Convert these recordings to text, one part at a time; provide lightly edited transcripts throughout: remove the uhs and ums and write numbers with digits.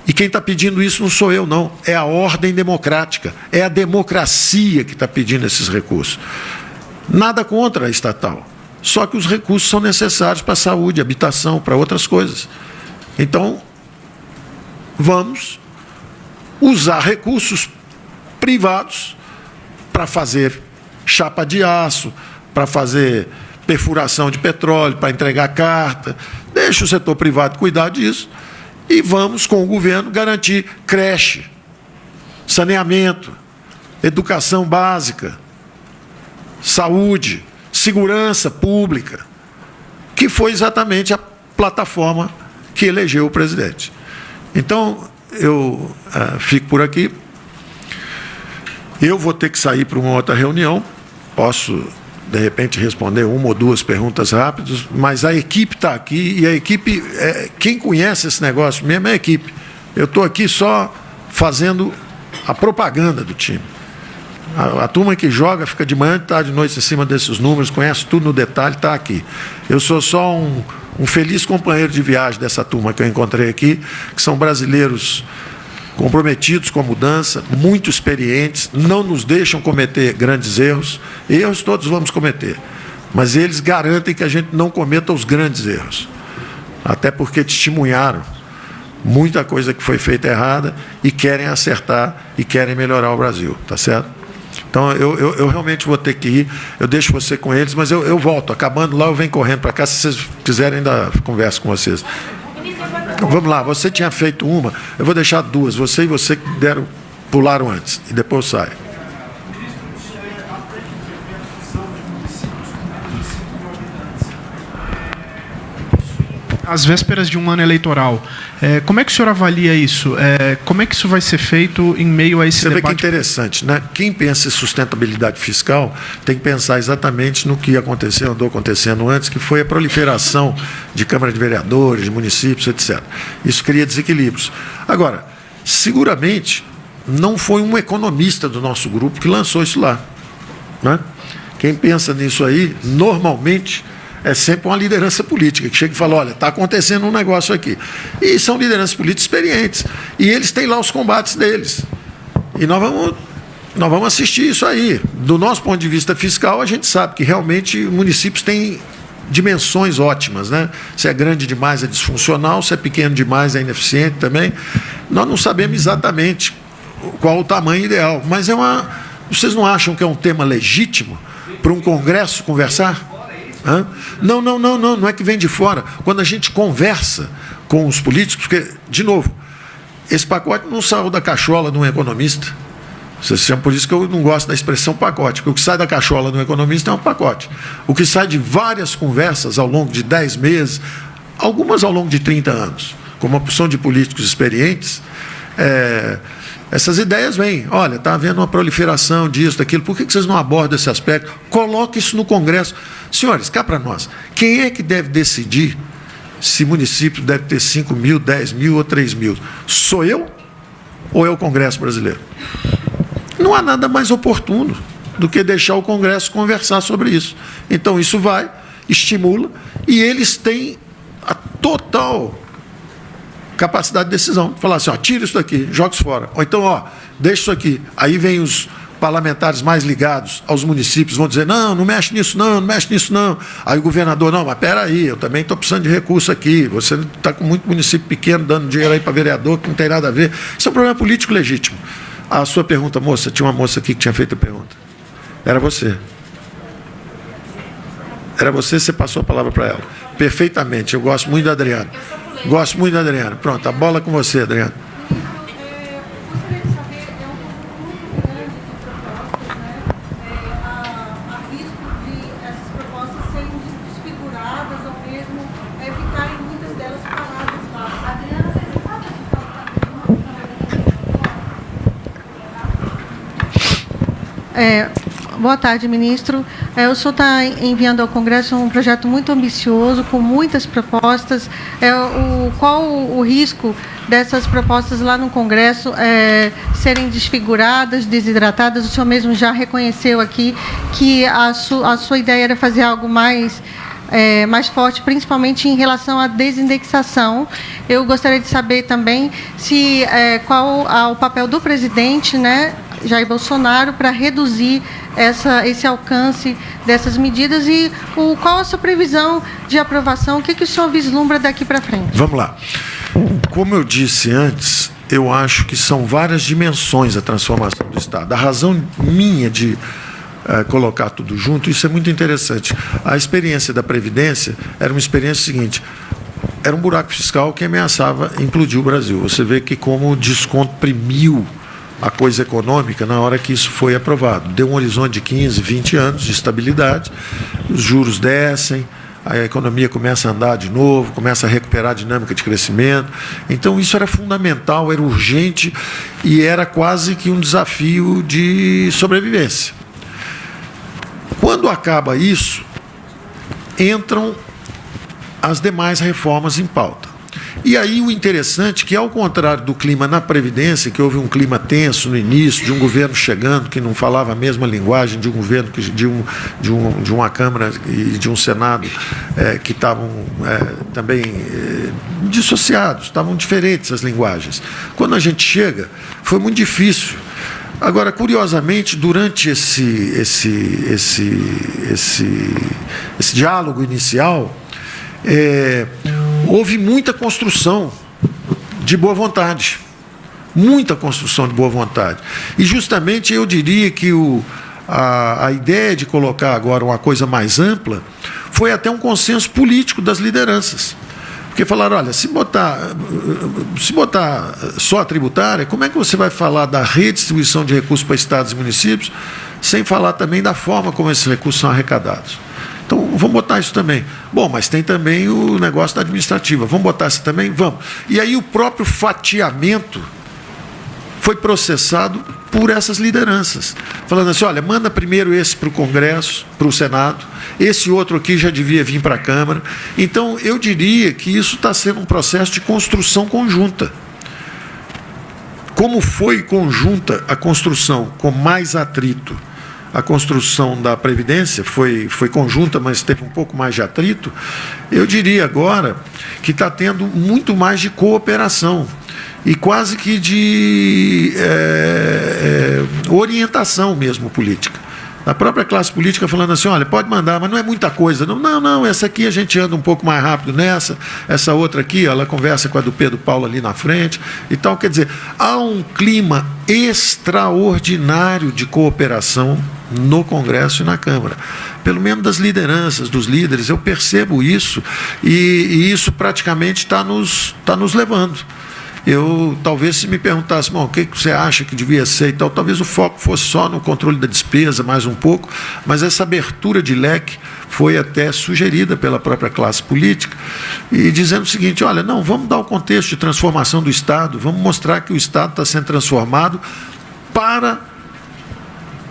E quem está pedindo isso não sou eu, não. É a ordem democrática. É a democracia que está pedindo esses recursos. Nada contra a estatal. Só que os recursos são necessários para a saúde, habitação, para outras coisas. Então, vamos usar recursos privados para fazer chapa de aço, para fazer perfuração de petróleo, para entregar carta. Deixa o setor privado cuidar disso e vamos, com o governo, garantir creche, saneamento, educação básica, saúde, segurança pública, que foi exatamente a plataforma que elegeu o presidente. Então, eu fico por aqui. Eu vou ter que sair para uma outra reunião. Posso, de repente, responder uma ou duas perguntas rápidas, mas a equipe está aqui e a equipe, quem conhece esse negócio mesmo é a equipe. Eu estou aqui só fazendo a propaganda do time. A turma que joga fica de manhã, de tarde, de noite em cima desses números, conhece tudo no detalhe, está aqui. Eu sou só um feliz companheiro de viagem dessa turma que eu encontrei aqui, que são brasileiros comprometidos com a mudança, muito experientes, não nos deixam cometer grandes erros. Erros todos vamos cometer, mas eles garantem que a gente não cometa os grandes erros, até porque testemunharam muita coisa que foi feita errada e querem acertar e querem melhorar o Brasil, tá certo? Então, eu realmente vou ter que ir, eu deixo você com eles, mas eu volto, acabando lá eu venho correndo para cá, se vocês quiserem ainda converso com vocês. Vamos lá, você tinha feito uma, eu vou deixar duas, você e você que pularam antes, e depois eu saio. Às vésperas de um ano eleitoral, como é que o senhor avalia isso? Como é que isso vai ser feito em meio a esse debate? Você vê que interessante, né? Quem pensa em sustentabilidade fiscal tem que pensar exatamente no que aconteceu, andou acontecendo antes, que foi a proliferação de Câmara de Vereadores, de municípios, etc. Isso cria desequilíbrios. Agora, seguramente, não foi um economista do nosso grupo que lançou isso lá, né? Quem pensa nisso aí, normalmente, é sempre uma liderança política, que chega e fala, olha, está acontecendo um negócio aqui. E são lideranças políticas experientes. E eles têm lá os combates deles. E nós vamos assistir isso aí. Do nosso ponto de vista fiscal, a gente sabe que realmente municípios têm dimensões ótimas, né? Se é grande demais é disfuncional, se é pequeno demais é ineficiente também. Nós não sabemos exatamente qual o tamanho ideal, mas vocês não acham que é um tema legítimo para um Congresso conversar? Não é que vem de fora. Quando a gente conversa com os políticos, porque, de novo, esse pacote não saiu da cachola de um economista. Vocês chamam, por isso que eu não gosto da expressão pacote, porque o que sai da cachola de um economista é um pacote. O que sai de várias conversas ao longo de 10 meses, algumas ao longo de 30 anos, com uma porção de políticos experientes, essas ideias vêm. Olha, está havendo uma proliferação disso, daquilo, por que vocês não abordam esse aspecto? Coloque isso no Congresso. Senhores, cá para nós, quem é que deve decidir se município deve ter 5 mil, 10 mil ou 3 mil? Sou eu ou é o Congresso brasileiro? Não há nada mais oportuno do que deixar o Congresso conversar sobre isso. Então, isso vai, estimula, e eles têm a total capacidade de decisão. Falar assim, tira isso daqui, joga isso fora. Ou então, deixa isso aqui. Aí vem os parlamentares mais ligados aos municípios, vão dizer, não mexe nisso não mexe nisso não. Aí o governador, não, mas espera aí, eu também estou precisando de recurso aqui, você está com muito município pequeno dando dinheiro aí para vereador, que não tem nada a ver. Isso é um problema político legítimo. A sua pergunta, moça, tinha uma moça aqui que tinha feito a pergunta. Era você. Você passou a palavra para ela. Perfeitamente, eu gosto muito da Adriana. Gosto muito da Adriana. Pronto, a bola é com você, Adriana. Boa tarde, ministro. O senhor está enviando ao Congresso um projeto muito ambicioso, com muitas propostas. Qual o risco dessas propostas lá no Congresso serem desfiguradas, desidratadas? O senhor mesmo já reconheceu aqui que a sua ideia era fazer algo mais mais forte, principalmente em relação à desindexação. Eu gostaria de saber também qual o papel do presidente, né, Jair Bolsonaro, para reduzir esse alcance dessas medidas e qual a sua previsão de aprovação, o que o senhor vislumbra daqui para frente? Vamos lá. Como eu disse antes, eu acho que são várias dimensões a transformação do Estado. A razão minha de colocar tudo junto, isso é muito interessante. A experiência da Previdência era uma experiência seguinte: era um buraco fiscal que ameaçava implodir o Brasil. Você vê que como o desconto premiu a coisa econômica na hora que isso foi aprovado. Deu um horizonte de 15, 20 anos de estabilidade, os juros descem, a economia começa a andar de novo, começa a recuperar a dinâmica de crescimento. Então, isso era fundamental, era urgente e era quase que um desafio de sobrevivência. Quando acaba isso, entram as demais reformas em pauta. E aí o interessante é que, ao contrário do clima na Previdência, que houve um clima tenso no início, de um governo chegando que não falava a mesma linguagem de um governo, de uma Câmara e de um Senado que estavam também dissociados, estavam diferentes as linguagens. Quando a gente chega, foi muito difícil. Agora, curiosamente, durante esse diálogo inicial, houve muita construção de boa vontade. Muita construção de boa vontade. E justamente eu diria que a ideia de colocar agora uma coisa mais ampla foi até um consenso político das lideranças. Porque falaram, olha, se botar só a tributária, como é que você vai falar da redistribuição de recursos para estados e municípios sem falar também da forma como esses recursos são arrecadados? Então, vamos botar isso também. Bom, mas tem também o negócio da administrativa. Vamos botar isso também? Vamos. E aí o próprio fatiamento foi processado por essas lideranças. Falando assim, olha, manda primeiro esse para o Congresso, para o Senado, esse outro aqui já devia vir para a Câmara. Então, eu diria que isso está sendo um processo de construção conjunta. Como foi conjunta a construção com mais atrito, a construção da Previdência foi conjunta, mas teve um pouco mais de atrito, eu diria agora que está tendo muito mais de cooperação e quase que de orientação mesmo política. A própria classe política falando assim, olha, pode mandar, mas não é muita coisa. Não, essa aqui a gente anda um pouco mais rápido nessa, essa outra aqui, ela conversa com a do Pedro Paulo ali na frente e tal. Quer dizer, há um clima extraordinário de cooperação no Congresso e na Câmara. Pelo menos das lideranças, dos líderes, eu percebo isso e isso praticamente está nos levando. Eu, talvez, se me perguntasse, bom, o que você acha que devia ser e tal, talvez o foco fosse só no controle da despesa, mais um pouco, mas essa abertura de leque foi até sugerida pela própria classe política, e dizendo o seguinte, olha, não, vamos dar o contexto de transformação do Estado, vamos mostrar que o Estado está sendo transformado para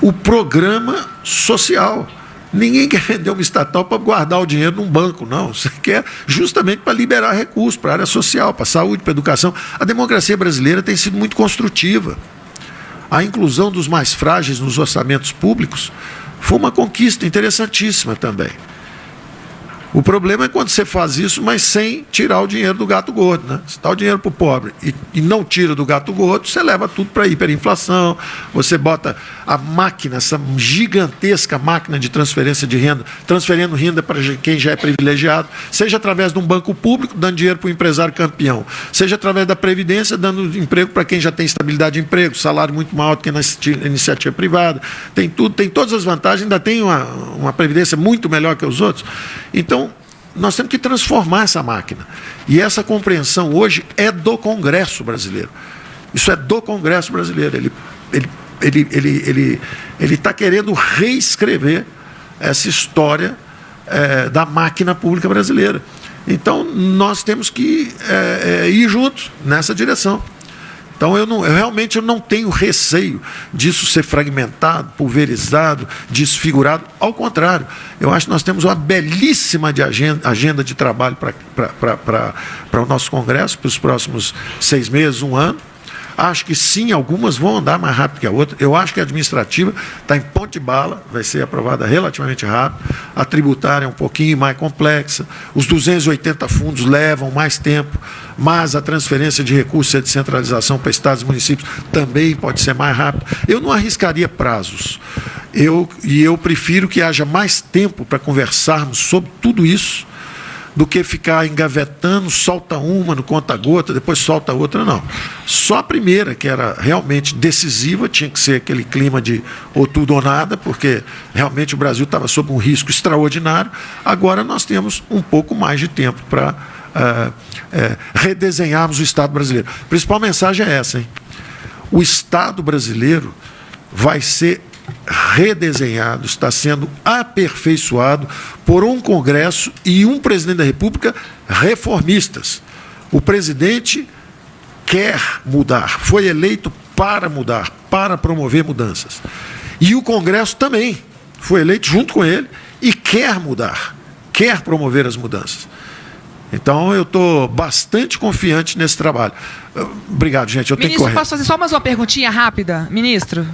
o programa social. Ninguém quer vender uma estatal para guardar o dinheiro num banco, não. Você quer justamente para liberar recursos para a área social, para a saúde, para a educação. A democracia brasileira tem sido muito construtiva. A inclusão dos mais frágeis nos orçamentos públicos foi uma conquista interessantíssima também. O problema é quando você faz isso, mas sem tirar o dinheiro do gato gordo, né? Você dá o dinheiro para o pobre e não tira do gato gordo, você leva tudo para a hiperinflação, você bota a máquina, essa gigantesca máquina de transferência de renda, transferindo renda para quem já é privilegiado, seja através de um banco público, dando dinheiro para o empresário campeão, seja através da Previdência, dando emprego para quem já tem estabilidade de emprego, salário muito maior do que na iniciativa privada, tem tudo, tem todas as vantagens, ainda tem uma Previdência muito melhor que os outros. Então, nós temos que transformar essa máquina. E essa compreensão hoje é do Congresso brasileiro. Isso é do Congresso brasileiro. Ele está querendo reescrever essa história da máquina pública brasileira. Então, nós temos que ir juntos nessa direção. Então, eu realmente não tenho receio disso ser fragmentado, pulverizado, desfigurado. Ao contrário, eu acho que nós temos uma belíssima agenda de trabalho para o nosso Congresso, para os próximos 6 meses, 1 ano. Acho que sim, algumas vão andar mais rápido que a outra. Eu acho que a administrativa está em ponto de bala, vai ser aprovada relativamente rápido. A tributária é um pouquinho mais complexa. Os 280 fundos levam mais tempo, mas a transferência de recursos e a descentralização para estados e municípios também pode ser mais rápido. Eu não arriscaria prazos. Eu prefiro que haja mais tempo para conversarmos sobre tudo isso do que ficar engavetando, solta uma no conta-gota, depois solta outra, não. Só a primeira, que era realmente decisiva, tinha que ser aquele clima de ou tudo ou nada, porque realmente o Brasil estava sob um risco extraordinário. Agora nós temos um pouco mais de tempo para redesenharmos o Estado brasileiro. A principal mensagem é essa, hein? O Estado brasileiro vai ser redesenhado, está sendo aperfeiçoado por um Congresso e um presidente da República reformistas. O presidente quer mudar, foi eleito para mudar, para promover mudanças. E o Congresso também foi eleito junto com ele e quer mudar, quer promover as mudanças. Então, eu estou bastante confiante nesse trabalho. Obrigado, gente. Eu tenho que correr. Ministro, posso fazer só mais uma perguntinha rápida? Ministro?